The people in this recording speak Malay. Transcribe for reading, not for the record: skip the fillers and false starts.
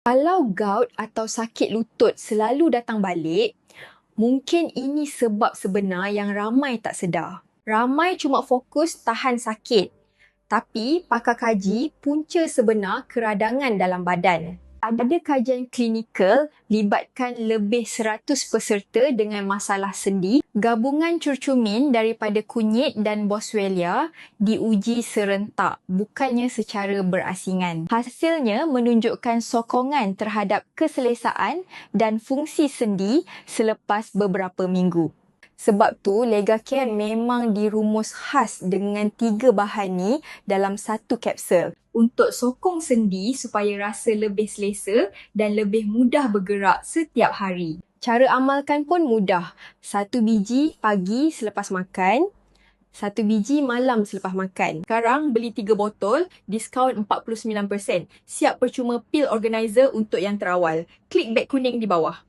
Kalau gout atau sakit lutut selalu datang balik, mungkin ini sebab sebenar yang ramai tak sedar. Ramai cuma fokus tahan sakit. Tapi pakar kaji punca sebenar keradangan dalam badan. Ada kajian klinikal libatkan lebih 100 peserta dengan masalah sendi. Gabungan curcumin daripada kunyit dan boswellia diuji serentak, bukannya secara berasingan. Hasilnya menunjukkan sokongan terhadap keselesaan dan fungsi sendi selepas beberapa minggu. Sebab tu, Legacare memang dirumus khas dengan 3 bahan ni dalam satu kapsul untuk sokong sendi supaya rasa lebih selesa dan lebih mudah bergerak setiap hari. Cara amalkan pun mudah. 1 biji pagi selepas makan, 1 biji malam selepas makan. Sekarang beli 3 botol, diskaun 49%. Siap percuma pil organizer untuk yang terawal. Klik beg kuning di bawah.